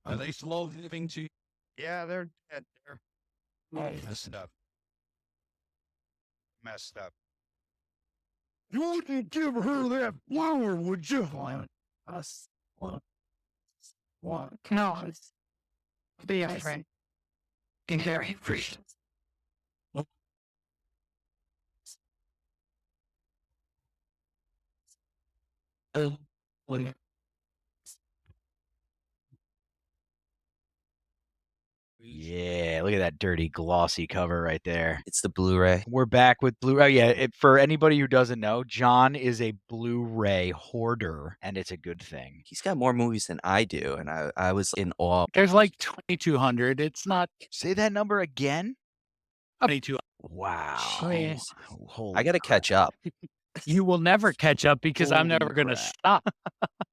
Are they slow living too? Yeah, they're dead. They're Messed up. messed up. You wouldn't give her that flower, would you? Us. What? No. Be a friend. Be very appreciative. What? Yeah, look at that dirty, glossy cover right there. It's the Blu-ray. We're back with Blu-ray. Oh, yeah, for anybody who doesn't know, John is a Blu-ray hoarder, and it's a good thing. He's got more movies than I do, and I was in awe. There's like 2,200. It's not Say that number again? 22. Wow. Jeez. Holy I got to catch up. You will never catch up because I'm never Holy going to crap. stop.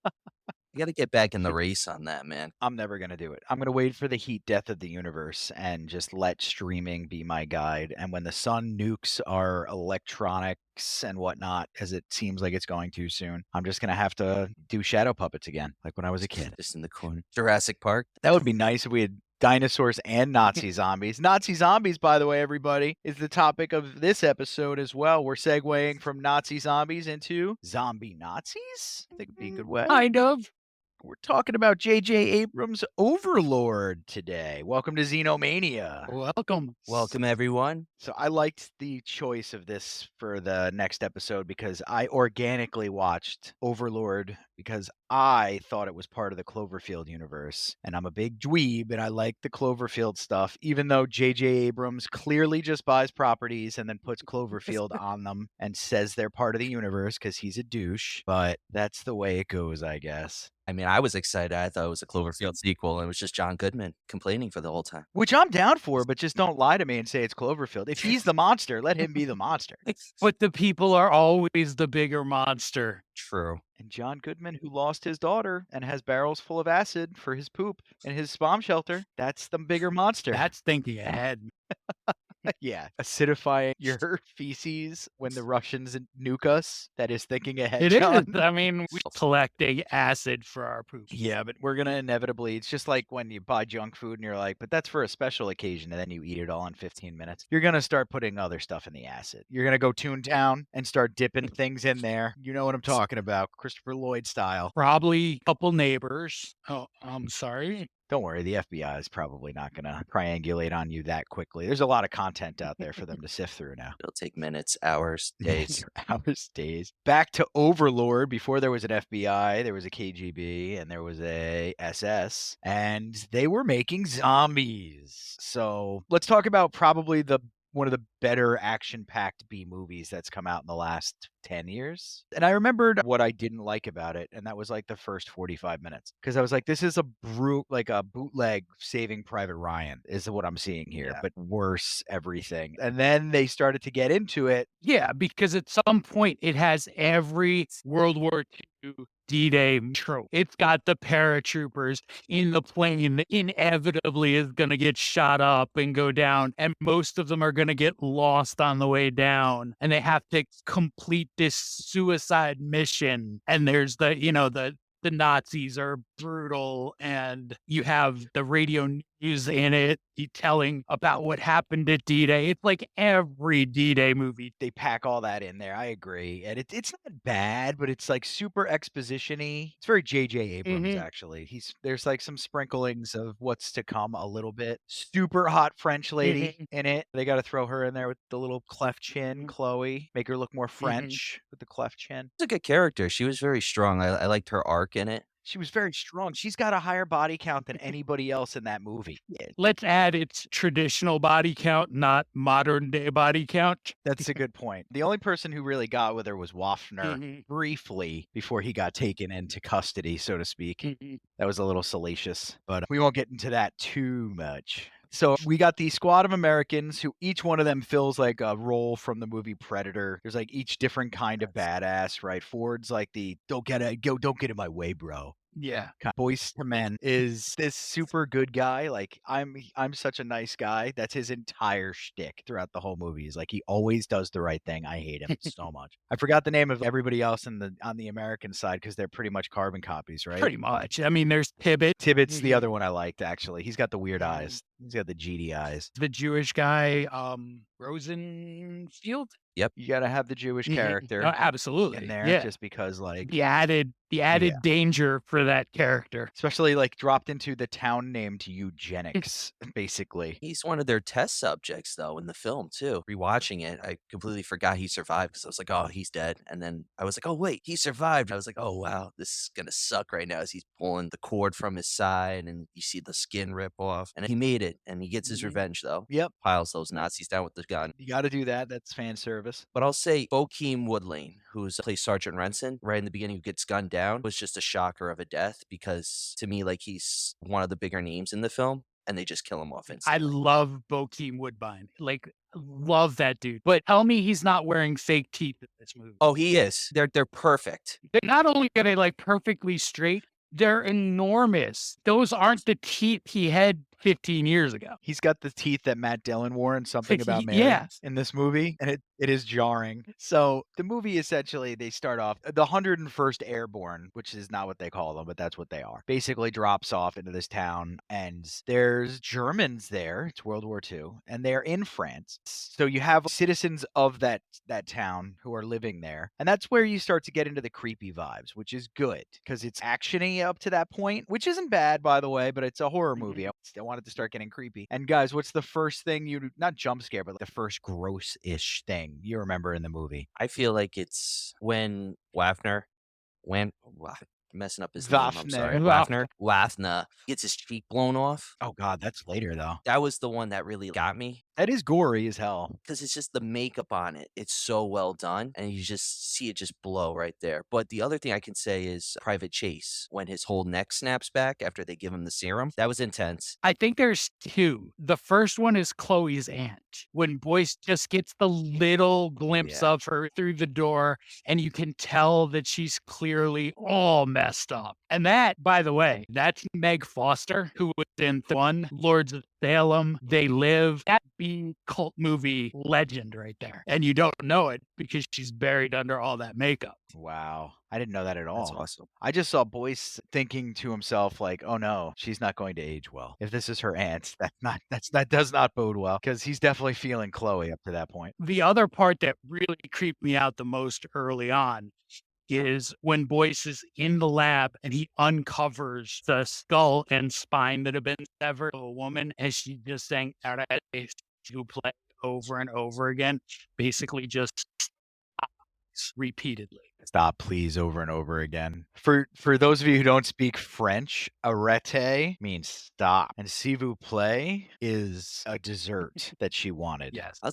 I got to get back in the race on that, man. I'm never going to do it. I'm going to wait for the heat death of the universe and just let streaming be my guide. And when the sun nukes our electronics and whatnot, as it seems like it's going to soon, I'm just going to have to do shadow puppets again, like when I was a kid. Just in the corner. Jurassic Park. That would be nice if we had dinosaurs and Nazi zombies. Nazi zombies, by the way, everybody, is the topic of this episode as well. We're segueing from Nazi zombies into zombie Nazis. I think would be a good way. Kind of. We're talking about J.J. Abrams' Overlord today. Welcome to Xenomania. Welcome. Welcome, everyone. So I liked the choice of this for the next episode because I organically watched Overlord because I thought it was part of the Cloverfield universe. And I'm a big dweeb and I like the Cloverfield stuff, even though J.J. Abrams clearly just buys properties and then puts Cloverfield on them and says they're part of the universe because he's a douche. But that's the way it goes, I guess. I mean, I was excited. I thought it was a Cloverfield sequel, and it was just John Goodman complaining for the whole time. Which I'm down for, but just don't lie to me and say it's Cloverfield. If he's the monster, let him be the monster. But the people are always the bigger monster. True. And John Goodman, who lost his daughter and has barrels full of acid for his poop in his bomb shelter, that's the bigger monster. That's thinking ahead. Yeah, acidifying your feces when the Russians nuke us. That is thinking ahead, It is. John. I mean, we're collecting acid for our poop. Yeah, but we're going to inevitably, it's just like when you buy junk food and you're like, but that's for a special occasion, and then you eat it all in 15 minutes. You're going to start putting other stuff in the acid. You're going to go Toontown and start dipping things in there. You know what I'm talking about, Christopher Lloyd style. Probably a couple neighbors. Oh, I'm sorry. Don't worry, the FBI is probably not going to triangulate on you that quickly. There's a lot of content out there for them to sift through now. It'll take minutes, hours, days. Hours, days. Back to Overlord. Before there was an FBI, there was a KGB, and there was a SS, and they were making zombies. So let's talk about probably one of the better action-packed B movies that's come out in the last 10 years. And I remembered what I didn't like about it, and that was like the first 45 minutes. Because I was like, this is a bootleg Saving Private Ryan is what I'm seeing here, Yeah. but worse everything. And then they started to get into it. Yeah, because at some point it has every World War II D-Day trope. It's got the paratroopers in the plane that inevitably is going to get shot up and go down, and most of them are going to get lost on the way down, and they have to complete this suicide mission. And there's the Nazis are brutal, and you have the radio news in it telling about what happened at D-Day. It's like every D-Day movie. They pack all that in there. I agree. And it's not bad, but it's like super exposition-y. It's very J.J. Abrams, actually. There's like some sprinklings of what's to come a little bit. Super hot French lady in it. They got to throw her in there with the little cleft chin, Chloe. Make her look more French with the cleft chin. It's a good character. She was very strong. I liked her arc in it. She was very strong. She's got a higher body count than anybody else in that movie. Let's add its traditional body count, not modern day body count. That's a good point. The only person who really got with her was Waffner briefly before he got taken into custody, so to speak. That was a little salacious, but we won't get into that too much. So we got the squad of Americans who each one of them fills like a role from the movie Predator. There's like each different kind of badass, right? Ford's like the don't get in my way, bro. Yeah. Boyz II Men is this super good guy. Like I'm such a nice guy. That's his entire shtick throughout the whole movie. Is like he always does the right thing. I hate him so much. I forgot the name of everybody else on the American side because they're pretty much carbon copies, right? Pretty much. I mean, there's Tibbet, Tibbet's the other one I liked actually. He's got the weird Mhm. eyes. He's got the GD eyes. the Jewish guy, Rosenfield. You got to have the Jewish Mhm. character Oh, absolutely. in there Yeah. just because like The added danger for that character. especially like dropped into the town named eugenics basically. He's one of their test subjects, though, in the film, too. Rewatching it, I completely forgot he survived because I was like, oh, he's dead. And then I was like, oh, wait, he survived. I was like, oh, wow, this is going to suck right now as he's pulling the cord from his side and you see the skin rip off. And he made it and he gets his Mhm. revenge, though. Yep. Piles those Nazis down with the gun. You got to do that. That's fan service. But I'll say Bokeem Woodlane, who's plays Sergeant Renson, right in the beginning, who gets gunned down, was just a shocker of a death because to me, like he's one of the bigger names in the film, and they just kill him off I instantly. love Bokeem Woodbine. Like, love that dude. But tell me he's not wearing fake teeth in this movie. Oh, he is. They're perfect. They're not only are they like perfectly straight, they're enormous. Those aren't the teeth he had 15 years ago. He's got the teeth that Matt Dillon wore in Something About Mary Yeah. in this movie, and it is jarring. So the movie essentially they start off the 101st Airborne, which is not what they call them, but that's what they are. Basically drops off into this town, and there's Germans there. It's World War II, and they're in France. So you have citizens of that town who are living there, and that's where you start to get into the creepy vibes, which is good because it's actiony up to that point, which isn't bad by the way, but it's a horror movie. I wanted to start getting creepy. And guys, what's the first thing you not jump scare, but like the first gross-ish thing you remember in the movie? I feel like it's when messing up his name, I'm sorry. Waffner. Waffner gets his cheek blown off. Oh god, that's later though. That was the one that really got me That is gory as hell. because it's just the makeup on it. It's so well done, and you just see it just blow right there. But the other thing I can say is Private Chase, when his whole neck snaps back after they give him the serum. That was intense. I think there's two. The first one is Chloe's aunt. When Boyce just gets the little glimpse Yeah. of her through the door, and you can tell that she's clearly all messed up. And that, by the way, that's Meg Foster, who was in the one Lords of Salem, They Live. That B cult movie legend right there. And you don't know it because she's buried under all that makeup. Wow. I didn't know that at all. That's awesome. I just saw Boyce thinking to himself, like, oh no, she's not going to age well. If this is her aunt, that does not bode well. Because he's definitely feeling Chloe up to that point. The other part that really creeped me out the most early on is when Boyce is in the lab and he uncovers the skull and spine that have been severed of a woman, and she's just saying to play over and over again, basically just repeatedly. Stop, please, over and over again. For those of you who don't speak French, arrêtez means stop, and s'il vous plaît is a dessert that she wanted. Yes. I'll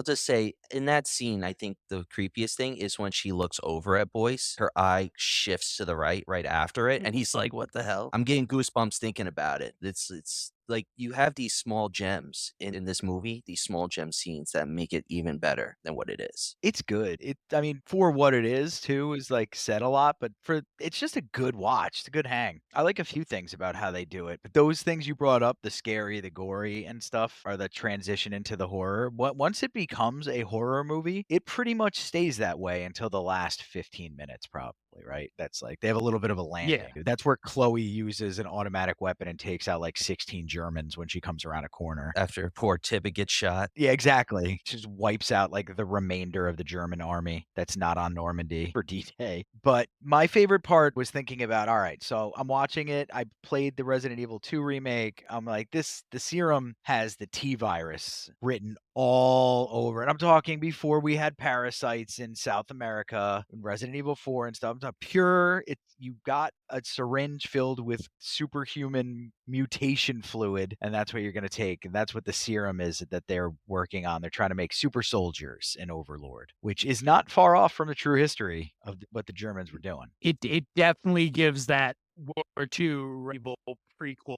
just say in that scene, I think the creepiest thing is when she looks over at Boyce, her eye shifts to the right after it, and he's like, "What the hell?" I'm getting goosebumps thinking about it. It's like you have these small gems in this movie, these small gem scenes that make it even better than what it is. It's good. I mean, for what it is too, is like said a lot, but it's just a good watch. It's a good hang. I like a few things about how they do it, but those things you brought up, the scary, the gory and stuff, are the transition into the horror. Once it becomes a horror movie, it pretty much stays that way until the last 15 minutes, probably, right? That's like they have a little bit of a landing. Yeah. That's where Chloe uses an automatic weapon and takes out like 16 Germans when she comes around a corner. After poor Tibbet gets shot. Yeah, exactly. Just wipes out like the remainder of the German army that's not on Normandy for D-Day. But my favorite part was thinking about, all right, so I'm watching it. I played the Resident Evil 2 remake. I'm like, the serum has the T virus written all over it. I'm talking before we had parasites in South America, in Resident Evil 4 and stuff. I'm talking pure. You got a syringe filled with superhuman mutation fluid, and that's what you're going to take. And that's what the serum is that they're working on. They're trying to make super soldiers in Overlord, which is not far off from the true history of what the Germans were doing. It definitely gives that World War II prequel,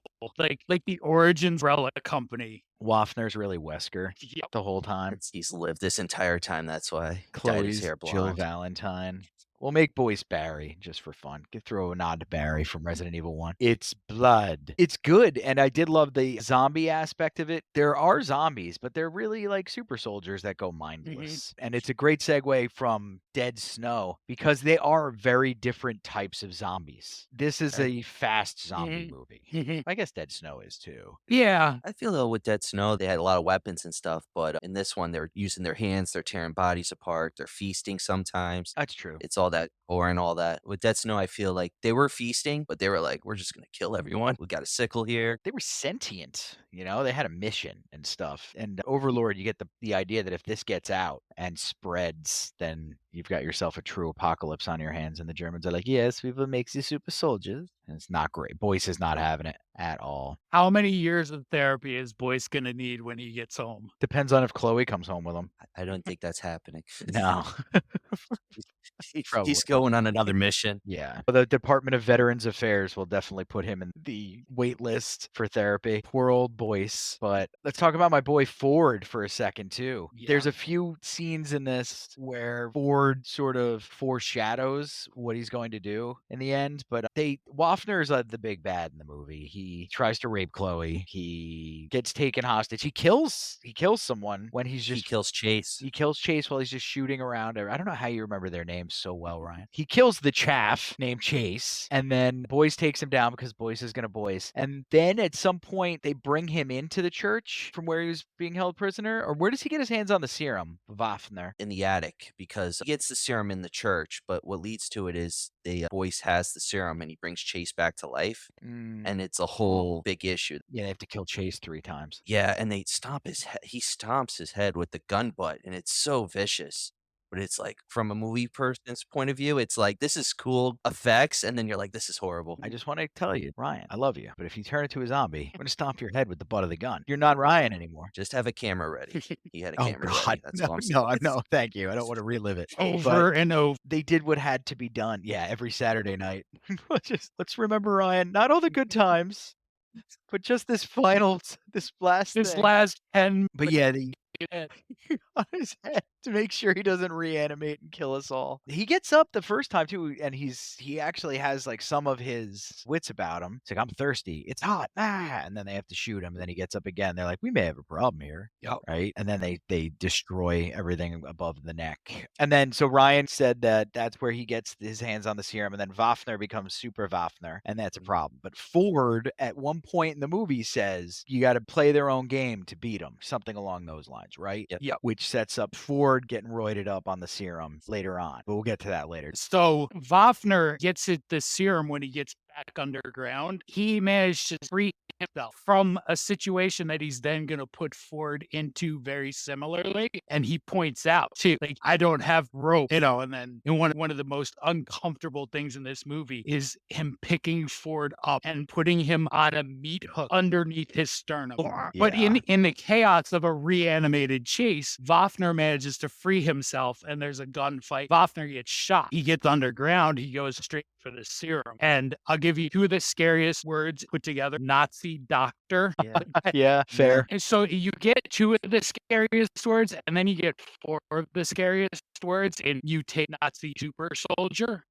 like the Origins Relic Company. Waffner's really Wesker Yep. the whole time. He's lived this entire time. That's why. Dyed his Chloe's hair Jill blonde. Valentine. We'll make Boyce Barry just for fun. Could throw a nod to Barry from Resident Evil 1. It's blood. It's good, and I did love the zombie aspect of it. There are zombies, but they're really like super soldiers that go mindless. And it's a great segue from Dead Snow because they are very different types of zombies. This is a fast zombie movie. I guess Dead Snow is too. Yeah. I feel though with Dead Snow, they had a lot of weapons and stuff, but in this one, they're using their hands, they're tearing bodies apart, they're feasting sometimes. That's true. It's all that gore and all that. With Dead Snow, I feel like they were feasting, but they were like, we're just gonna kill everyone. We got a sickle here. They were sentient, you know, they had a mission and stuff. And Overlord, you get the idea that if this gets out and spreads, then you've got yourself a true apocalypse on your hands. And the Germans are like, yes, we will make the super soldiers. And it's not great. Boyce is not having it at all. How many years of therapy is Boyce gonna need when he gets home? Depends on if Chloe comes home with him. I don't think that's happening. No. Probably He's not. going on another mission. Yeah. But the Department of Veterans Affairs will definitely put him in the wait list for therapy. Poor old Boyce. But let's talk about my boy Ford for a second, too. There's a few scenes in this where Ford sort of foreshadows what he's going to do in the end. But Waffner is the big bad in the movie. He tries to rape Chloe. He gets taken hostage. He kills someone when he's He just kills Chase. he kills Chase while he's just shooting around. I don't know how you remember their names so well, Ryan. He kills the chaff named Chase, and then Boyce takes him down because Boyce is going to Boyce. And then at some point, they bring him into the church from where he was being held prisoner. Or where does he get his hands on the serum? Waffner. In the attic because he gets the serum in the church, but what leads to it is the Boyce has the serum and he brings Chase back to life, and it's a whole big issue. Yeah, they have to kill Chase 3 times. Yeah, and they stomp he stomps his head with the gun butt, and it's so vicious. But it's like from a movie person's point of view, it's like this is cool effects, and then you're like, this is horrible. I just want to tell you, Ryan, I love you, but if you turn into a zombie, I'm going to stomp your head with the butt of the gun. You're not Ryan anymore. Just have a camera ready. He had a Oh, camera God. ready. That's all I'm saying. No, thank you. I don't want to relive it. Over and over. They did what had to be done. Yeah, every Saturday night. Let's remember, Ryan, not all the good times, but just this last This thing. last 10 But yeah, minutes. on his head to make sure he doesn't reanimate and kill us all. He gets up the first time too, and he actually has like some of his wits about him. It's like, I'm thirsty. It's hot. And then they have to shoot him, and then he gets up again. They're like, we may have a problem here. Yep. Right. And then they destroy everything above the neck. And then so Ryan said that's where he gets his hands on the serum, and then Waffner becomes Super Waffner, and that's a problem. But Ford at one point in the movie says you got to play their own game to beat them, something along those lines, right? Yep. Which sets up Ford getting roided up on the serum later on. But we'll get to that later. So Waffner gets the serum when he gets back underground. He managed to free himself from a situation that he's then going to put Ford into very similarly. And he points out too, like, I don't have rope, and then one of the most uncomfortable things in this movie is him picking Ford up and putting him on a meat hook underneath his sternum. But in the chaos of a reanimated Chase, Waffner manages to free himself, and there's a gunfight. Waffner gets shot. He gets underground. He goes straight for the serum. And I'll give you two of the scariest words put together: Nazi doctor. Yeah, fair. And so you get two of the scariest words, and then you get four of the scariest words in mutate Nazi super soldier.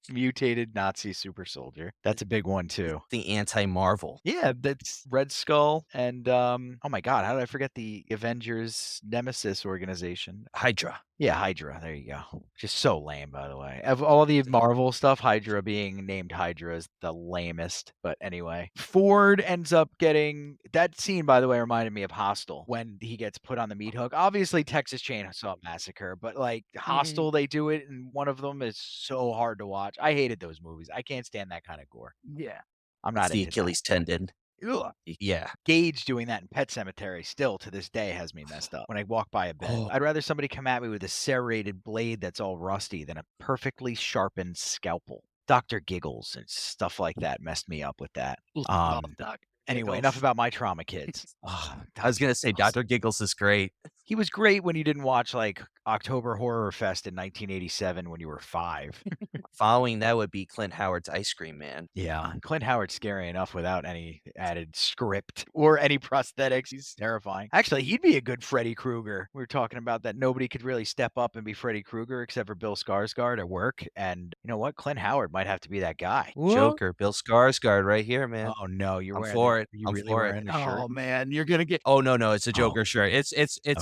Mutated Nazi super soldier. That's a big one too. The anti-Marvel. Yeah, that's Red Skull and oh my God, how did I forget the Avengers Nemesis organization? Hydra. Yeah, Hydra. There you go. Just so lame, by the way. Of all the Marvel stuff, Hydra being named Hydra is the lamest. But anyway, Ford ends up getting that scene. By the way, reminded me of Hostel when he gets put on the meat hook. Obviously, Texas Chainsaw Massacre, but like Hostel, they do it, and one of them is so hard to watch. I hated those movies. I can't stand that kind of gore. Yeah. I'm not It's the into Achilles tendon. Ugh. Yeah. Gage doing that in Pet Sematary still to this day has me messed up when I walk by a bed. I'd rather somebody come at me with a serrated blade that's all rusty than a perfectly sharpened scalpel. Dr. Giggles and stuff like that messed me up with that. Love Dr. Anyway, enough about my trauma, kids. I was gonna say Dr. Giggles is great. He was great when you didn't watch like October Horror Fest in 1987 when you were 5. Following that would be Clint Howard's Ice Cream Man. Yeah, Clint Howard's scary enough without any added script or any prosthetics. He's terrifying. Actually, he'd be a good Freddy Krueger. We were talking about that nobody could really step up and be Freddy Krueger except for Bill Skarsgård at work. And you know what? Clint Howard might have to be that guy. Joker, Bill Skarsgård right here, man. Oh no, you're I'm wearing for the, it. you I'm really for it. wearing the shirt? Oh man, you're gonna get. Oh no, it's a Oh. Joker shirt. It's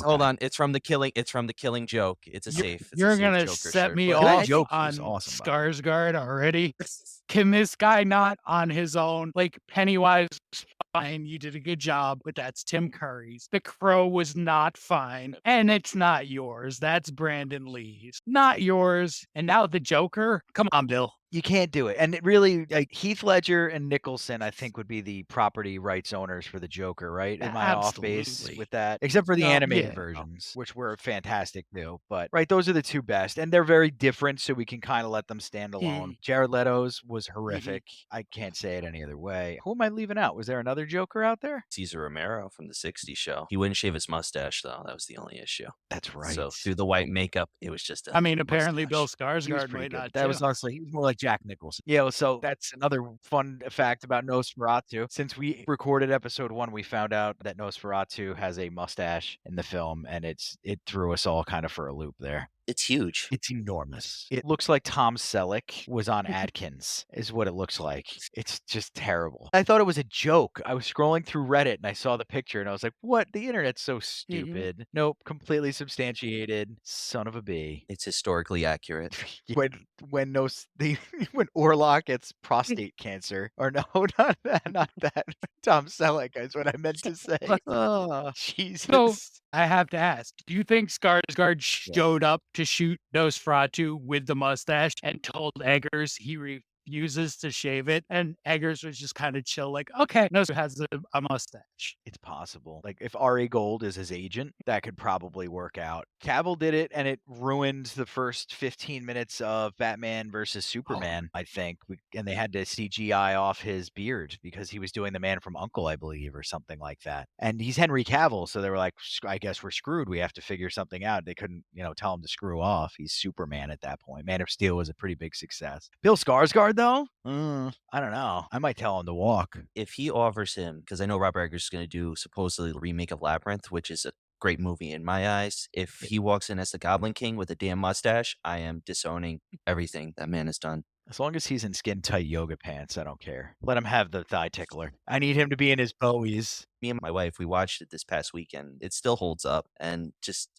hold Okay. on. It's from the Killing Joke. It's a safe. It's a You're safe gonna Joker set shirt, me but That off joke on was awesome, by the way. Skarsgård already. Can this guy not on his own? Like Pennywise was fine. You did a good job, but that's Tim Curry's. The Crow was not fine, and it's not yours. That's Brandon Lee's, not yours. And now the Joker. Come on, Bill. You can't do it. And it really, like Heath Ledger and Nicholson, I think, would be the property rights owners for the Joker, right? Am I off base Absolutely. with that? Except for the No, animated yeah. versions, which were fantastic too. But right, those are the two best, and they're very different, so we can kind of let them stand alone. Jared Leto's was horrific. I can't say it any other way. Who am I leaving out? Was there another Joker out there? Cesar Romero from the '60s show. He wouldn't shave his mustache though. That was the only issue. That's right. So through the white makeup, it was just. I mean, apparently Bill mustache. He was Skarsgård pretty might good. not. That too. was honestly, he was more like Jack Nicholson. Yeah, well, so that's another fun fact about Nosferatu. Since we recorded episode 1, we found out that Nosferatu has a mustache in the film, and it threw us all kind of for a loop there. It's huge. It's enormous. It looks like Tom Selleck was on Atkins, is what it looks like. It's just terrible. I thought it was a joke. I was scrolling through Reddit and I saw the picture and I was like, what? The internet's so stupid. Nope, completely substantiated. Son of a bee. It's historically accurate. When when Orlok gets prostate cancer, or no, not that. Tom Selleck is what I meant to say. Oh, Jesus. So I have to ask, do you think Skarsgård showed up to shoot Nosferatu with the mustache and told Eggers he refuses to shave it? And Eggers was just kind of chill, like, okay, Nosferatu has a mustache. It's possible. Like if Ari Gold is his agent, that could probably work out. Cavill did it, and it ruined the first 15 minutes of Batman versus Superman, I think. And they had to CGI off his beard because he was doing the Man from U.N.C.L.E., I believe, or something like that. And he's Henry Cavill, so they were like, I guess we're screwed. We have to figure something out. They couldn't, tell him to screw off. He's Superman at that point. Man of Steel was a pretty big success. Bill Skarsgård, though? I don't know. I might tell him to walk. If he offers him, because I know Robert Eggers is going to do supposedly a remake of Labyrinth, which is a great movie in my eyes. If he walks in as the Goblin King with a damn mustache, I am disowning everything that man has done. As long as he's in skin-tight yoga pants, I don't care. Let him have the thigh tickler. I need him to be in his Bowies. Me and my wife, we watched it this past weekend. It still holds up. And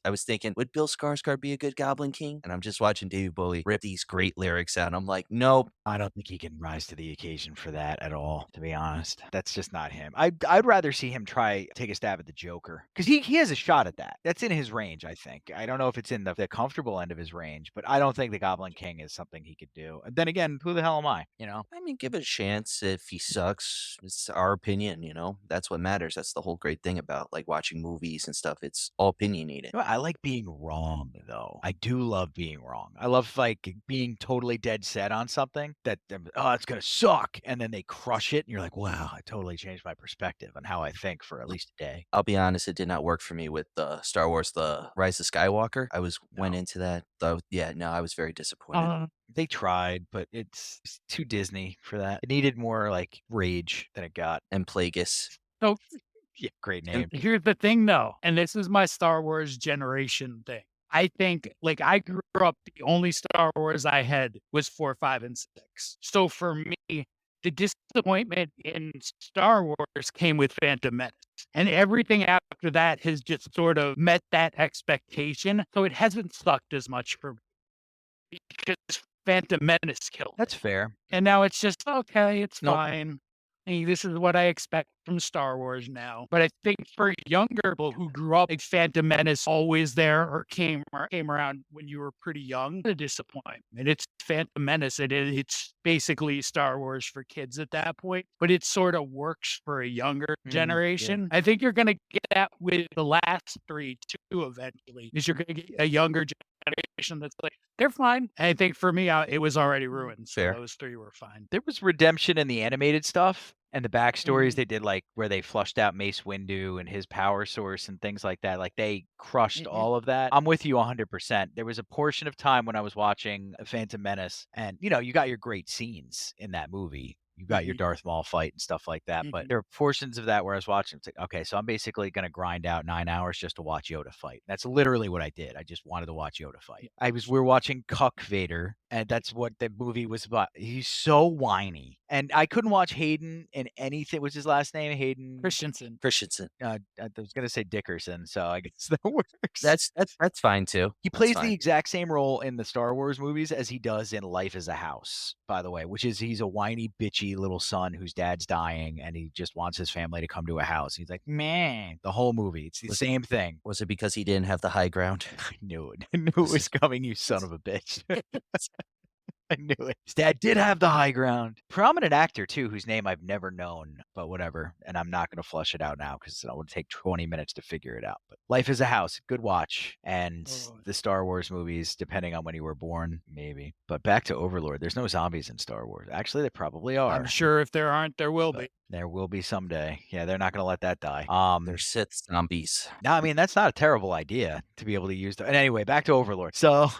I was thinking, would Bill Skarsgård be a good Goblin King? And I'm just watching David Bowie rip these great lyrics out. And I'm like, nope. I don't think he can rise to the occasion for that at all, to be honest. That's just not him. I'd rather see him take a stab at the Joker. Because he has a shot at that. That's in his range, I think. I don't know if it's in the comfortable end of his range, but I don't think the Goblin King is something he could do. And then again, who the hell am I? I mean, give it a chance. If he sucks, it's our opinion, That's what matters. That's the whole great thing about like watching movies and stuff. It's all opinionated. I like being wrong, though. I do love being wrong. I love like being totally dead set on something that, it's going to suck. And then they crush it. And you're like, wow, I totally changed my perspective on how I think for at least a day. I'll be honest, it did not work for me with Star Wars, The Rise of Skywalker. Went into that. Though, I was very disappointed. They tried, but it's too Disney for that. It needed more like rage than it got. And Plagueis. So Yeah, great name. here's the thing, though, and this is my Star Wars generation thing. I think, like, I grew up, the only Star Wars I had was 4, 5, and 6. So for me, the disappointment in Star Wars came with Phantom Menace. And everything after that has just sort of met that expectation. So it hasn't sucked as much for me because Phantom Menace killed it. That's fair. And now it's just, okay, it's Nope. fine. Hey, this is what I expect from Star Wars now. But I think for younger people who grew up, like Phantom Menace always there or came around when you were pretty young, a disappointment. It's Phantom Menace. It's basically Star Wars for kids at that point, but it sort of works for a younger generation. I think you're going to get that with the last 3 too eventually, is you're going to get a younger generation that's like, they're fine. I think for me, it was already ruined. So Fair. those 3 were fine. There was redemption in the animated stuff. And the backstories they did, like, where they flushed out Mace Windu and his power source and things like that, like, they crushed all of that. I'm with you 100%. There was a portion of time when I was watching Phantom Menace, and, you know, you got your great scenes in that movie. You got your Darth Maul fight and stuff like that, but there are portions of that where I was watching, it's like, okay, so I'm basically gonna grind out 9 hours just to watch Yoda fight. That's literally what I did. I just wanted to watch Yoda fight. We were watching Cuck Vader, and that's what the movie was about. He's so whiny. And I couldn't watch Hayden in anything. What's his last name? Hayden Christensen. I was gonna say Dickerson, so I guess that works. That's fine too. He That's plays fine. the exact same role in the Star Wars movies as he does in Life as a House, by the way, which is he's a whiny, bitchy little son whose dad's dying and he just wants his family to come to a house. He's like, man, the whole movie. It's the same thing. Was it because he didn't have the high ground? I knew it. I knew it was coming, you son of a bitch. I knew it. His dad did have the high ground. Prominent actor, too, whose name I've never known, but whatever. And I'm not going to flush it out now because it would take 20 minutes to figure it out. But Life is a House, good watch. And the Star Wars movies, depending on when you were born, maybe. But back to Overlord. There's no zombies in Star Wars. Actually, there probably are. I'm sure if there aren't, there will be. There will be someday. Yeah, they're not going to let that die. They're Sith zombies. No, I mean, that's not a terrible idea to be able to use. And anyway, back to Overlord. So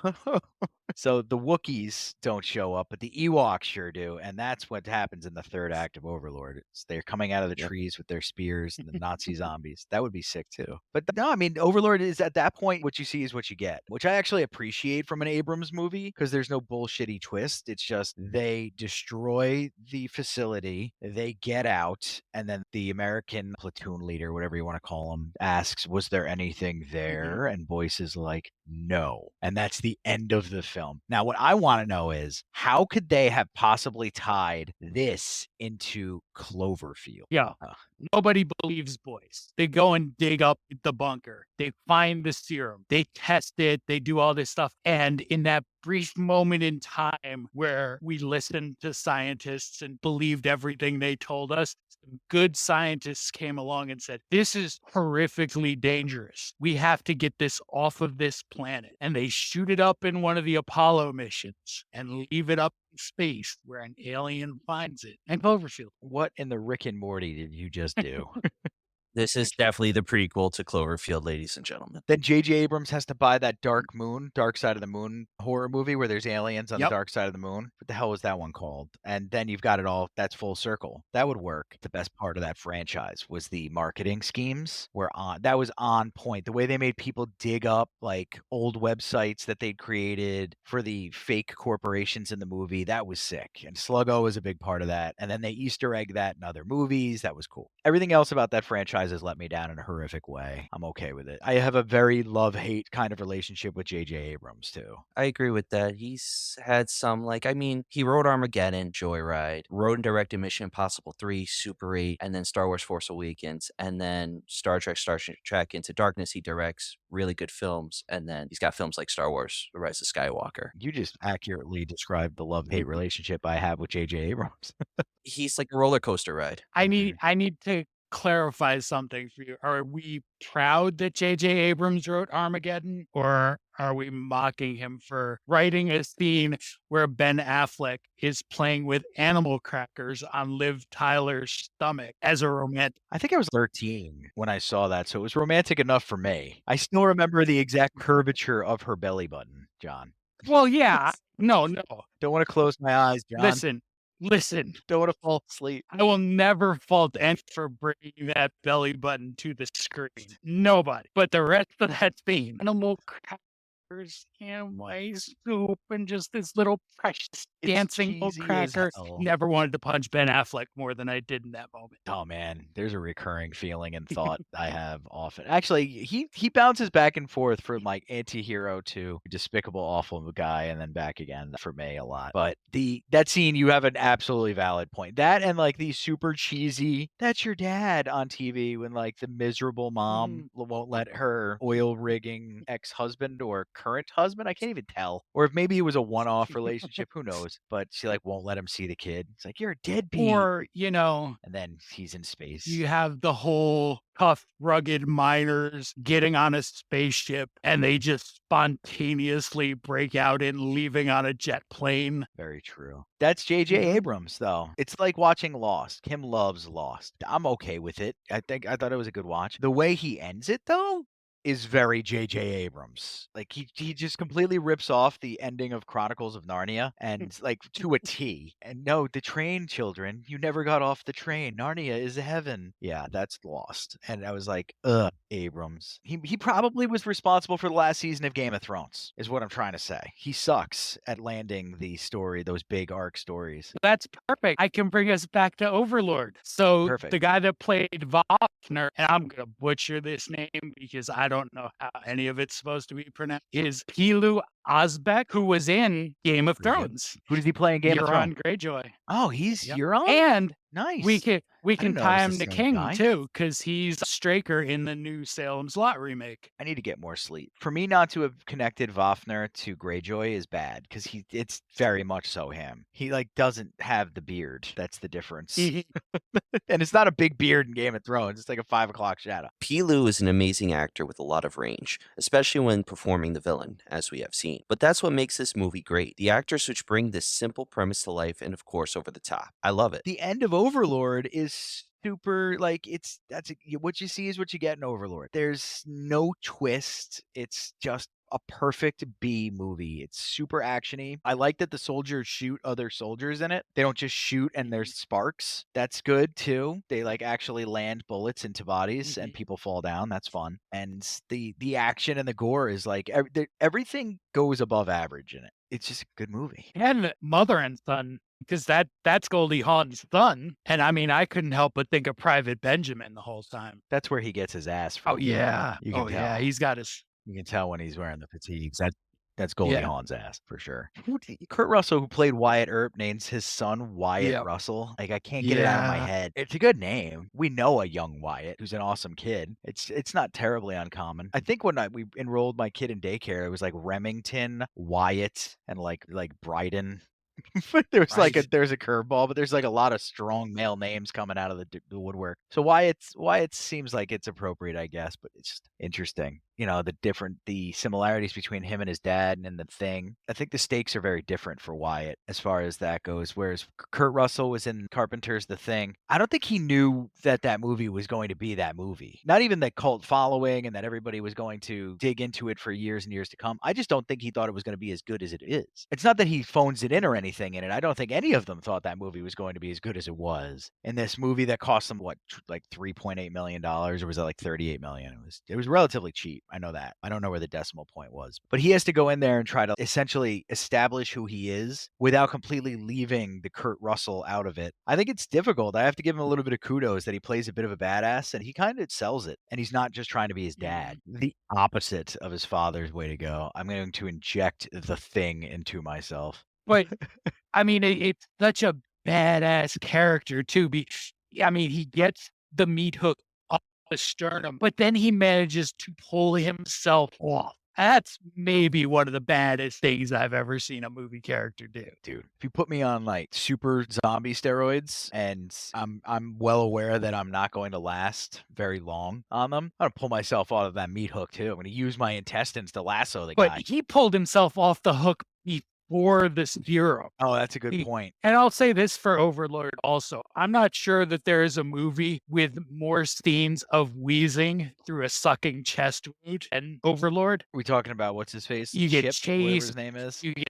So the Wookiees don't show up, but the Ewoks sure do, and that's what happens in the third act of Overlord. They're coming out of the trees with their spears and the Nazi zombies. That would be sick too. But no, I mean, Overlord is at that point, what you see is what you get, which I actually appreciate from an Abrams movie because there's no bullshitty twist. It's just they destroy the facility, they get out, and then the American platoon leader, whatever you want to call him, asks, "Was there anything there?" And Boyce is like, "No." And that's the end of the film. Now, what I want to know is how could they have possibly tied this into Cloverfield? Yeah. Nobody believes Boyce. They go and dig up the bunker. They find the serum. They test it. They do all this stuff. And in that brief moment in time where we listened to scientists and believed everything they told us, some good scientists came along and said, this is horrifically dangerous. We have to get this off of this planet. And they shoot it up in one of the Apollo missions and leave it up in space where an alien finds it. And Cloverfield. What in the Rick and Morty did you just do? This is definitely the prequel to Cloverfield, ladies and gentlemen. Then J.J. Abrams has to buy that Dark Side of the Moon horror movie where there's aliens on the dark side of the moon. What the hell was that one called? And then you've got it all. That's full circle. That would work. The best part of that franchise was the marketing schemes that was on point. The way they made people dig up like old websites that they'd created for the fake corporations in the movie. That was sick. And Sluggo was a big part of that. And then they Easter egg that in other movies. That was cool. Everything else about that franchise has let me down in a horrific way. I'm okay with it. I have a very love-hate kind of relationship with J.J. Abrams, too. I agree with that. He's had some, he wrote Armageddon, Joyride, wrote and directed Mission Impossible 3, Super 8, and then Star Wars Force Awakens, and then Star Trek Into Darkness, he directs really good films, and then he's got films like Star Wars, The Rise of Skywalker. You just accurately described the love-hate relationship I have with J.J. Abrams. He's like a roller coaster ride. I need to clarify something for you. Are we proud that J.J. Abrams wrote Armageddon, or are we mocking him for writing a scene where Ben Affleck is playing with animal crackers on Liv Tyler's stomach as a romantic? I think I was 13 when I saw that, so it was romantic enough for me. I still remember the exact curvature of her belly button, John. Well, yeah. No. Don't want to close my eyes, John. Listen. Don't want to fall asleep. I will never fault any for bringing that belly button to the screen. Nobody. But the rest of that scene, animal crackers and my soup and just this little precious dancing little cheesy as cracker. hell. Never wanted to punch Ben Affleck more than I did in that moment. Oh man, there's a recurring feeling and thought I have often. Actually, he bounces back and forth from like anti-hero to despicable, awful guy, and then back again for me a lot. But that scene, you have an absolutely valid point. That and like the super cheesy, that's your dad on TV when like the miserable mom won't let her oil rigging ex-husband or current husband. I can't even tell. Or if maybe it was a one-off relationship, who knows? But she like won't let him see the kid. It's like, you're a deadbeat. Or, And then he's in space. you have the whole tough, rugged miners getting on a spaceship and they just spontaneously break out and leaving on a jet plane. Very true. That's J.J. Mhm. Abrams, though. It's like watching Lost. Kim loves Lost. I'm okay with it. I thought it was a good watch. The way he ends it, though, is very J.J. Abrams. Like he just completely rips off the ending of Chronicles of Narnia and like to a T. And no, the train, children, you never got off the train. Narnia is heaven. Yeah, that's Lost. And I was like, ugh, Abrams. He probably was responsible for the last season of Game of Thrones, is what I'm trying to say. He sucks at landing the story, those big arc stories. That's perfect. I can bring us back to Overlord. So Perfect. the guy that played Wagner, and I'm going to butcher this name because I don't know how any of it's supposed to be pronounced, is Pilu Osbeck, who was in Game of Pretty good. Thrones. Who does he play in Game of Thrones? Euron Greyjoy. Oh, he's Yep. Euron? And Nice. we can didn't know tie it him was the to same King guy. too, because he's Straker in the new Salem's Lot remake. I need to get more sleep. For me not to have connected Wafner to Greyjoy is bad because it's very much so him. He like doesn't have the beard. That's the difference. And it's not a big beard in Game of Thrones. It's like a 5 o'clock shadow. Pilu is an amazing actor with a lot of range, especially when performing the villain, as we have seen. But that's what makes this movie great. The actors which bring this simple premise to life and, of course, over the top. I love it. The end of Overlord is super like what you see is what you get in Overlord. There's no twist. It's just a perfect B movie. It's super actiony. I like that the soldiers shoot other soldiers in it. They don't just shoot and there's sparks. That's good too. They like actually land bullets into bodies and people fall down. That's fun. And the action and the gore is like everything goes above average in it. It's just a good movie. And mother and son, because that's Goldie Hawn's son. And I mean, I couldn't help but think of Private Benjamin the whole time. That's where he gets his ass from. Oh yeah. You can Oh yeah. tell. He's got his. You can tell when he's wearing the fatigues. That's Goldie Yeah. Hawn's ass for sure. Kurt Russell, who played Wyatt Earp, names his son Wyatt Yep. Russell. Like I can't get it out of my Yeah. head. It's a good name. We know a young Wyatt who's an awesome kid. It's not terribly uncommon. I think when we enrolled my kid in daycare, it was like Remington, Wyatt, and like Bryden. There's there's a curveball, but there's like a lot of strong male names coming out of the woodwork. So Wyatt seems like it's appropriate, I guess, but it's just interesting. You know, the similarities between him and his dad and the Thing. I think the stakes are very different for Wyatt as far as that goes. Whereas Kurt Russell was in Carpenter's The Thing. I don't think he knew that movie was going to be that movie. Not even the cult following and that everybody was going to dig into it for years and years to come. I just don't think he thought it was going to be as good as it is. It's not that he phones it in or anything in it. I don't think any of them thought that movie was going to be as good as it was. In this movie that cost them like $3.8 million, or was it like $38 million? It was relatively cheap. I know that. I don't know where the decimal point was. But he has to go in there and try to essentially establish who he is without completely leaving the Kurt Russell out of it. I think it's difficult. I have to give him a little bit of kudos that he plays a bit of a badass and he kind of sells it. And he's not just trying to be his dad. The opposite of his father's way to go. I'm going to inject the Thing into myself. But I mean, it's such a badass character too. I mean, he gets the meat hook off the sternum, but then he manages to pull himself off. That's maybe one of the baddest things I've ever seen a movie character do. Dude, if you put me on like super zombie steroids and I'm well aware that I'm not going to last very long on them, I'm gonna pull myself out of that meat hook too. I'm gonna use my intestines to lasso the guy. But he pulled himself off the hook before this Europe. Oh, that's a good point. And I'll say this for Overlord also. I'm not sure that there is a movie with more scenes of wheezing through a sucking chest wound and Overlord. Are we talking about what's his face? You get Chip, whatever Chase. his name is. You get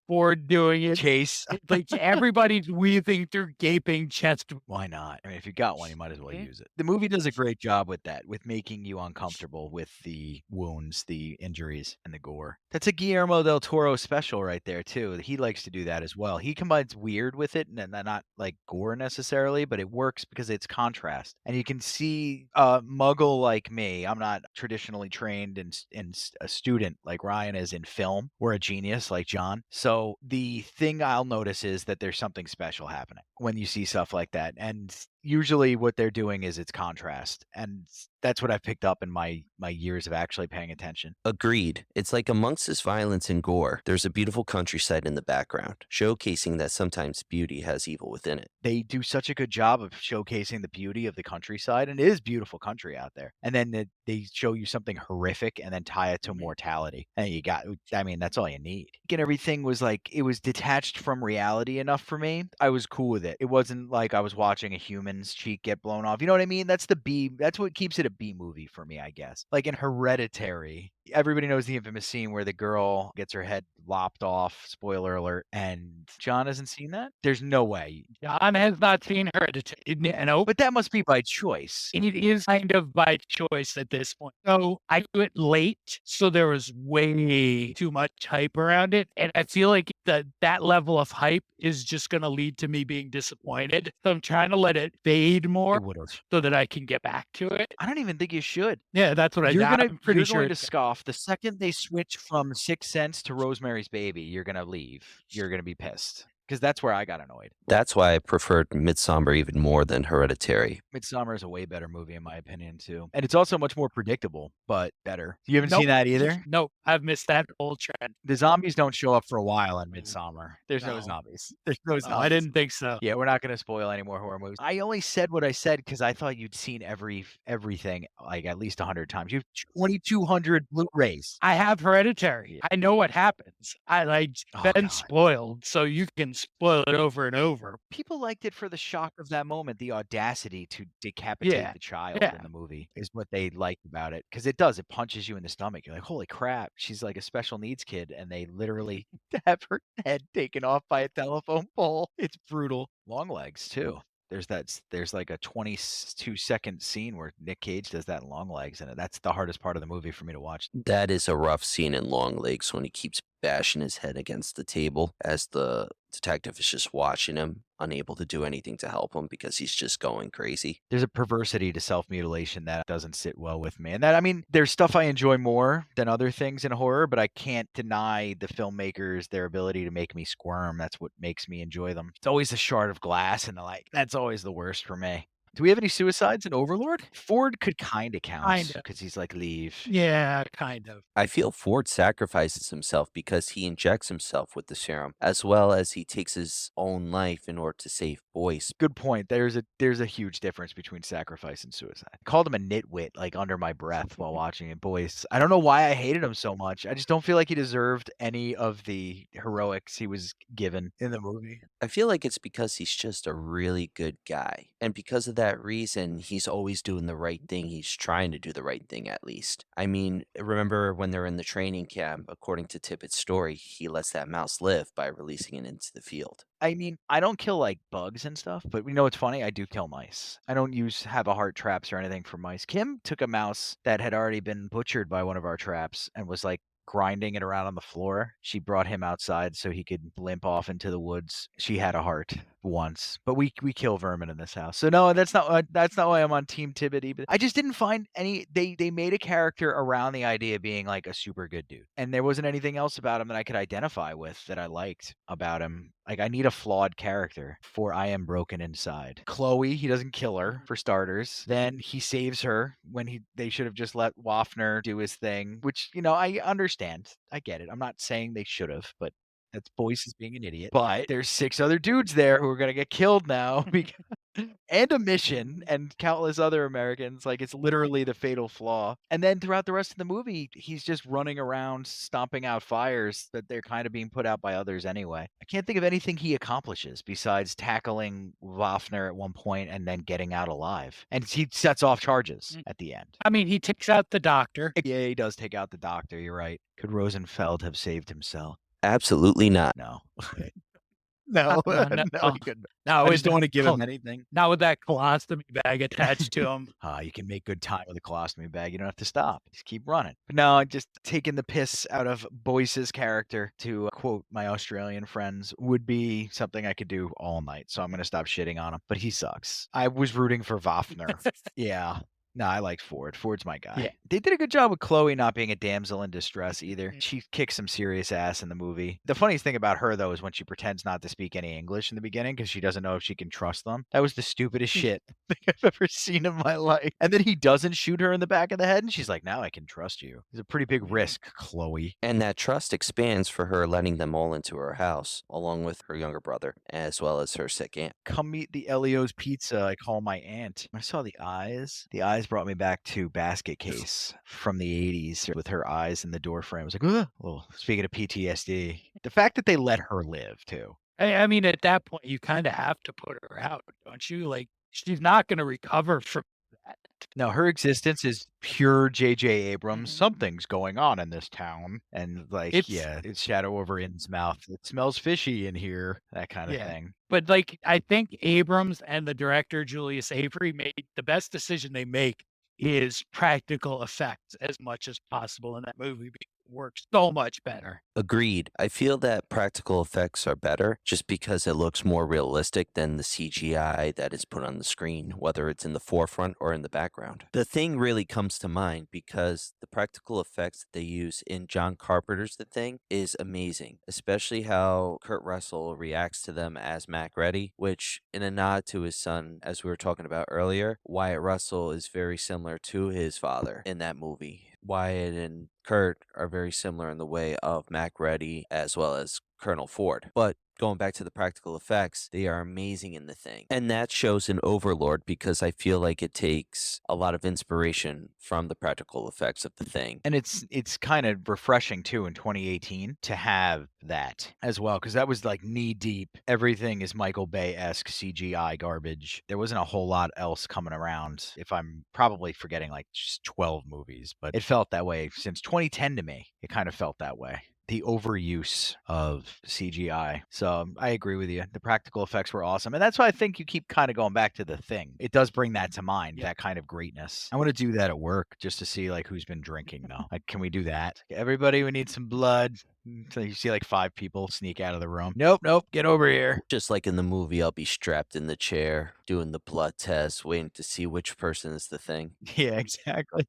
Ford doing it. Chase. Like everybody's wheezing through gaping chest. Why not? I mean, if you got one, you might as well use it. The movie does a great job with that, with making you uncomfortable with the wounds, the injuries, and the gore. That's a Guillermo del Toro special right there, too. He likes to do that as well. He combines weird with it, and not like gore necessarily, but it works because it's contrast. And you can see a muggle like me. I'm not traditionally trained in a student like Ryan is in film, or a genius like John. So the thing I'll notice is that there's something special happening when you see stuff like that. And usually what they're doing is it's contrast, and that's what I've picked up in my years of actually paying attention. Agreed. It's like amongst this violence and gore, there's a beautiful countryside in the background, showcasing that sometimes beauty has evil within it. They do such a good job of showcasing the beauty of the countryside, and it is beautiful country out there. And then they show you something horrific and then tie it to mortality. And you got, I mean, that's all you need. And everything was like, it was detached from reality enough for me. I was cool with it. It wasn't like I was watching a human's cheek get blown off. You know what I mean? That's what keeps it a B movie for me, I guess. Like in Hereditary, everybody knows the infamous scene where the girl gets her head lopped off, spoiler alert, and John hasn't seen that? There's no way. John has not seen Hereditary. No, But that must be by choice. it is kind of by choice at this point. So I do it late, so there was way too much hype around it, and I feel like that level of hype is just going to lead to me being disappointed. So I'm trying to let it fade more It would've. so that I can get back to it. I don't even think you should. Yeah, that's what I'm pretty You're sure. going to scoff. The second they switch from Sixth Sense to Rosemary's Baby, you're going to leave. You're going to be pissed. Because that's where I got annoyed. That's why I preferred Midsommar even more than Hereditary. Midsommar is a way better movie, in my opinion, too. And it's also much more predictable, but better. You haven't Nope. seen that either? Nope, I've missed that whole trend. The zombies don't show up for a while in Midsommar. There's no No. zombies. There's no zombies. No, I didn't think so. Yeah, we're not going to spoil any more horror movies. I only said what I said because I thought you'd seen everything like at least 100 times. You have 2,200 Blu-rays. I have Hereditary. I know what happens. Oh, been God. spoiled, so you can spoil it over and over. People liked it for the shock of that moment, the audacity to decapitate the child yeah. in the movie is what they liked about it. Because it does, it punches you in the stomach. You're like, holy crap, she's like a special needs kid, and they literally have her head taken off by a telephone pole. It's brutal. Long legs too. There's like a 22-second scene where Nick Cage does that in Long Legs, and that's the hardest part of the movie for me to watch. That is a rough scene in Long Legs when he keeps bashing his head against the table as the detective is just watching him, unable to do anything to help him because he's just going crazy. There's a perversity to self-mutilation that doesn't sit well with me. And that, I mean, there's stuff I enjoy more than other things in horror, but I can't deny the filmmakers their ability to make me squirm. That's what makes me enjoy them. It's always a shard of glass and the like. That's always the worst for me. Do we have any suicides in Overlord? Ford could kind of count Kinda. because he's like, leave. Yeah, kind of. I feel Ford sacrifices himself because he injects himself with the serum, as well as he takes his own life in order to save Boyce. Good point. There's a huge difference between sacrifice and suicide. I called him a nitwit like under my breath while watching it. Boyce, I don't know why I hated him so much. I just don't feel like he deserved any of the heroics he was given in the movie. I feel like it's because he's just a really good guy. And because of that reason, he's always doing the right thing. He's trying to do the right thing, at least. I mean, remember when they're in the training camp, according to Tippett's story, he lets that mouse live by releasing it into the field. I mean, I don't kill like bugs and stuff, but you know what's funny? I do kill mice. I don't have a heart traps or anything for mice. Kim took a mouse that had already been butchered by one of our traps and was like grinding it around on the floor. She brought him outside so he could limp off into the woods. She had a heart once, but we kill vermin in this house. So no, that's not why I'm on Team Tibbet. But I just didn't find any. They made a character around the idea of being like a super good dude, and there wasn't anything else about him that I could identify with that I liked about him. Like, I need a flawed character for I am broken inside. Chloe, he doesn't kill her for starters. Then he saves her when they should have just let Waffner do his thing, which, you know, I understand. I get it. I'm not saying they should have, but that's Boyce is being an idiot. But there's 6 other dudes there who are going to get killed now and a mission and countless other Americans. Like, it's literally the fatal flaw. And then throughout the rest of the movie, he's just running around stomping out fires that they're kind of being put out by others anyway. I can't think of anything he accomplishes besides tackling Waffner at one point and then getting out alive. And he sets off charges at the end. I mean, he takes out the doctor. Yeah, he does take out the doctor. You're right. Could Rosenfeld have saved himself? Absolutely not. No. No, no, no. he couldn't. Now I just don't want to give him anything. Not with that colostomy bag attached to him. You can make good time with a colostomy bag. You don't have to stop. Just keep running. But no, just taking the piss out of Boyce's character, to quote my Australian friends, would be something I could do all night. So I'm going to stop shitting on him. But he sucks. I was rooting for Waffner. Yeah. No, I like Ford. Ford's my guy. Yeah. They did a good job with Chloe not being a damsel in distress either. Mm. She kicks some serious ass in the movie. The funniest thing about her, though, is when she pretends not to speak any English in the beginning because she doesn't know if she can trust them. That was the stupidest shit I've ever seen in my life. And then he doesn't shoot her in the back of the head, and she's like, now I can trust you. It's a pretty big risk, Chloe. And that trust expands for her letting them all into her house, along with her younger brother, as well as her sick aunt. Come meet the Elio's Pizza. I call my aunt. I saw the eyes. The eyes brought me back to Basket Case from the 80s with her eyes in the door frame. I was like, ugh. Well, speaking of PTSD, the fact that they let her live too. I mean, at that point, you kind of have to put her out, don't you? Like, she's not going to recover from that. No, her existence is pure J.J. Abrams. Mhm. Something's going on in this town. And like, It's- yeah, it's shadow over In's mouth. It smells fishy in here. That kind of Yeah. thing. But like, I think Abrams and the director, Julius Avery, made the best decision they make is practical effects as much as possible in that movie. Because it works so much better. Agreed. I feel that practical effects are better just because it looks more realistic than the CGI that is put on the screen, whether it's in the forefront or in the background. The Thing really comes to mind because the practical effects that they use in John Carpenter's The Thing is amazing, especially how Kurt Russell reacts to them as Mac Reddy, which, in a nod to his son, as we were talking about earlier, Wyatt Russell is very similar to his father in that movie. Wyatt and Kurt are very similar in the way of Mac Reddy as well as Colonel Ford. But going back to the practical effects, they are amazing in The Thing. And that shows in Overlord because I feel like it takes a lot of inspiration from the practical effects of The Thing. And it's kind of refreshing too in 2018 to have that as well, because that was like knee deep. Everything is Michael Bay-esque CGI garbage. There wasn't a whole lot else coming around. If I'm probably forgetting like just 12 movies, but it felt that way since 2010 to me. It kind of felt that way. The overuse of CGI. So I agree with you. The practical effects were awesome. And that's why I think you keep kind of going back to The Thing. It does bring that to mind, Yeah. that kind of greatness. I want to do that at work just to see like who's been drinking though. Like, can we do that? Everybody, we need some blood. So you see like 5 people sneak out of the room. Nope, get over here. Just like in the movie, I'll be strapped in the chair, doing the blood test, waiting to see which person is The Thing. Yeah, exactly.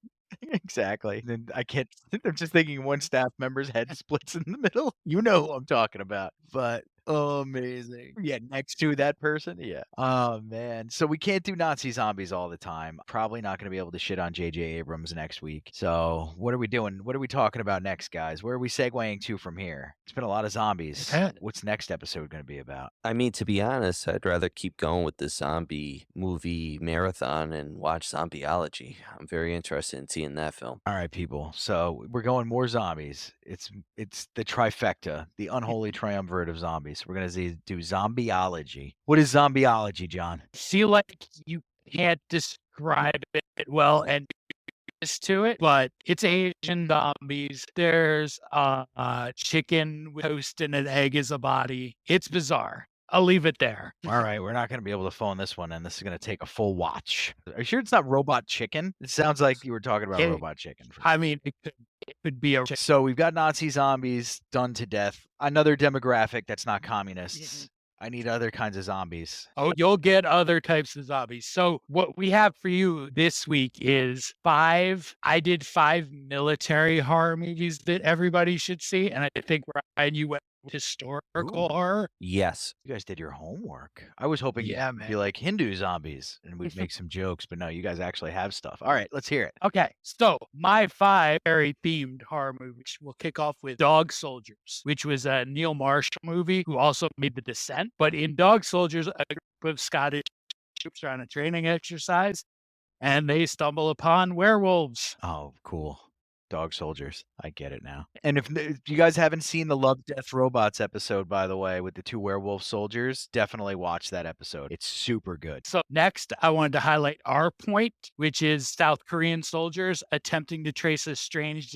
Exactly. Then I can't. I'm just thinking one staff member's head splits in the middle. You know who I'm talking about. But amazing. Yeah, next to that person. Yeah. Oh man. So we can't do Nazi zombies all the time. Probably not going to be able to shit on J.J. Abrams next week. So what are we doing? What are we talking about next, guys? Where are we segueing to from here? It's been a lot of zombies. Yeah. What's next episode going to be about? I mean, to be honest, I'd rather keep going with the zombie movie marathon and watch Zombieology. I'm very interested in seeing that film. All right, people. So we're going more zombies. It's the trifecta, the unholy triumvirate of zombies. We're gonna do Zombieology. What is Zombieology, John? Feel like you can't describe it well and to it, but it's Asian zombies. There's chicken with toast and an egg as a body. It's bizarre. I'll leave it there. All right, we're not going to be able to phone this one, and this is going to take a full watch. Are you sure it's not Robot Chicken? It sounds like you were talking about Yeah. Robot Chicken. I mean, it could be a So we've got Nazi zombies done to death. Another demographic that's not communists. I need other kinds of zombies. Oh, you'll get other types of zombies. So what we have for you this week is 5. I did 5 military horror movies that everybody should see, and I think Ryan, you went with historical Ooh. horror. Yes. You guys did your homework. I was hoping Yeah, you'd be like Hindu zombies and we'd make some jokes, but no, you guys actually have stuff. All right, let's hear it. Okay, so my 5 very themed horror movies. We'll kick off with Dog Soldiers, which was a Neil Marshall movie who also made The Descent. But in Dog Soldiers, a group of Scottish troops are on a training exercise and they stumble upon werewolves. Oh, cool. Dog soldiers. I get it now. And if you guys haven't seen the Love, Death, Robots episode, by the way, with the 2 werewolf soldiers, definitely watch that episode. It's super good. So next, I wanted to highlight Our Point, which is South Korean soldiers attempting to trace a strange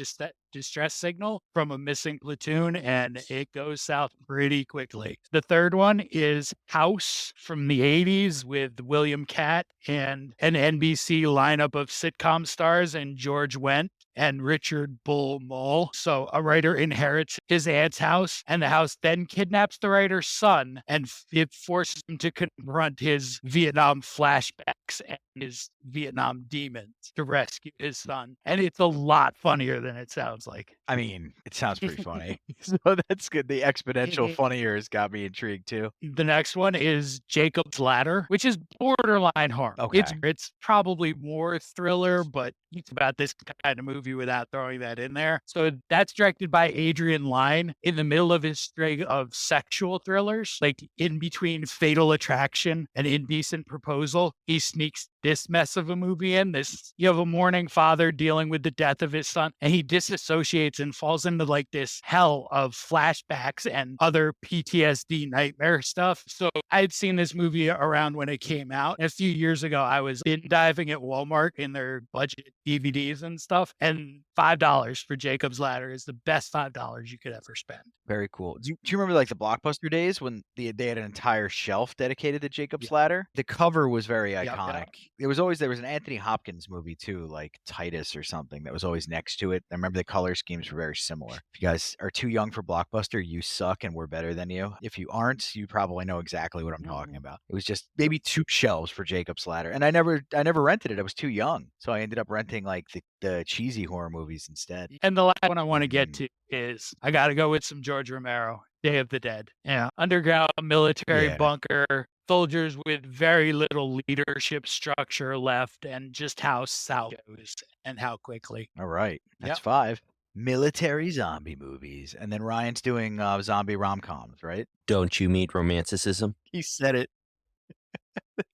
distress signal from a missing platoon, and it goes south pretty quickly. The third one is House from the 80s with William Catt and an NBC lineup of sitcom stars and George Wendt. and Richard Bull Mole. So a writer inherits his aunt's house, and the house then kidnaps the writer's son, and it forces him to confront his Vietnam flashbacks and his Vietnam demons to rescue his son. And it's a lot funnier than it sounds like. I mean, it sounds pretty funny. So that's good. The exponential funnier has got me intrigued too. The next one is Jacob's Ladder, which is borderline horror. Okay. It's probably more thriller, but it's about this kind of movie without throwing that in there. So that's directed by Adrian Lyne in the middle of his string of sexual thrillers, like in between Fatal Attraction and Indecent Proposal. He sneaks this mess of a movie in. You have a mourning father dealing with the death of his son, and he disassociates and falls into like this hell of flashbacks and other PTSD nightmare stuff. So I'd seen this movie around when it came out. A few years ago, I was bin diving at Walmart in their budget DVDs and stuff, and $5 for Jacob's Ladder is the best $5 you could ever spend. Very cool. Do you remember like the Blockbuster days when they had an entire shelf dedicated to Jacob's Ladder? The cover was very iconic. There was an Anthony Hopkins movie too, like Titus or something, that was always next to it. I remember the color schemes were very similar. If you guys are too young for Blockbuster, you suck and we're better than you. If you aren't, you probably know exactly what I'm talking about. It was just maybe 2 shelves for Jacob's Ladder. And I never rented it. I was too young. So I ended up renting like the cheesy horror movies instead. And the last one I want to get to is I got to go with some George Romero, Day of the Dead. Yeah. Underground military bunker, soldiers with very little leadership structure left, and just how south goes and how quickly. All right. That's 5. Military zombie movies. And then Ryan's doing zombie rom-coms, right? Don't you mean romanticism? He said it.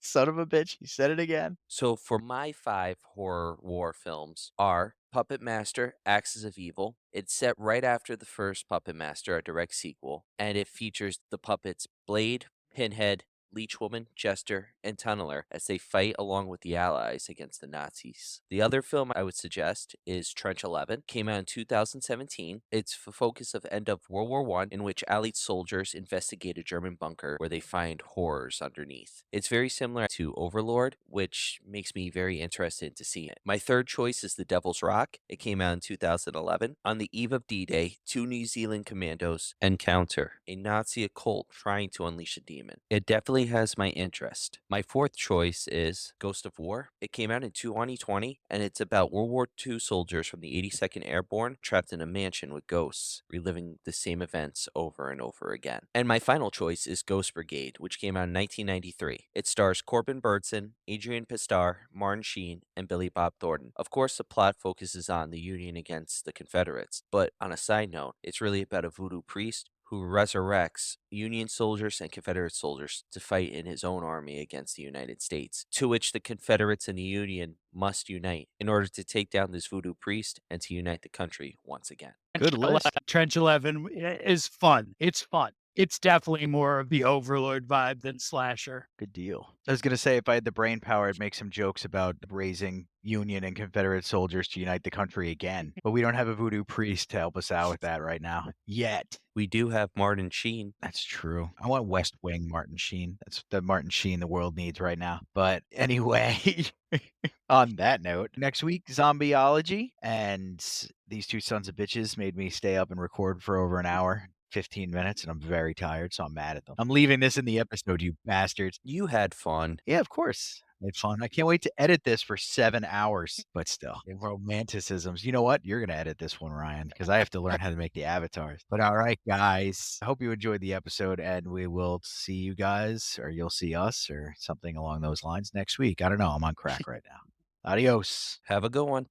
Son of a bitch. He said it again. So for my 5 horror war films are Puppet Master, Axis of Evil. It's set right after the first Puppet Master, a direct sequel, and it features the puppets Blade, Pinhead, Leechwoman, Jester, and Tunneler as they fight along with the Allies against the Nazis. The other film I would suggest is Trench 11. Came out in 2017. It's the focus of end of World War I, in which Allied soldiers investigate a German bunker where they find horrors underneath. It's very similar to Overlord, which makes me very interested to see it. My third choice is The Devil's Rock. It came out in 2011. On the eve of D-Day, 2 New Zealand commandos encounter a Nazi occult trying to unleash a demon. It definitely has my interest. My fourth choice is Ghost of War. It came out in 2020, and it's about World War II soldiers from the 82nd Airborne trapped in a mansion with ghosts, reliving the same events over and over again. And my final choice is Ghost Brigade, which came out in 1993. It stars Corbin Burnson, Adrian Pistar, Martin Sheen, and Billy Bob Thornton. Of course, the plot focuses on the Union against the Confederates, but on a side note, it's really about a voodoo priest who resurrects Union soldiers and Confederate soldiers to fight in his own army against the United States, to which the Confederates and the Union must unite in order to take down this voodoo priest and to unite the country once again. Good list. Trench 11 is fun. It's fun. It's definitely more of the Overlord vibe than slasher. Good deal. I was going to say, if I had the brain power, I'd make some jokes about raising Union and Confederate soldiers to unite the country again. But we don't have a voodoo priest to help us out with that right now. Yet. We do have Martin Sheen. That's true. I want West Wing Martin Sheen. That's the Martin Sheen the world needs right now. But anyway, on that note, next week, Zombieology. And these 2 sons of bitches made me stay up and record for over an hour. 15 minutes, and I'm very tired, so I'm mad at them. I'm leaving this in the episode, you bastards. You had fun. Yeah, of course. I had fun. I can't wait to edit this for 7 hours, but still. Romanticisms. You know what? You're going to edit this one, Ryan, because I have to learn how to make the avatars. But all right, guys. I hope you enjoyed the episode, and we will see you guys, or you'll see us, or something along those lines next week. I don't know. I'm on crack right now. Adios. Have a good one.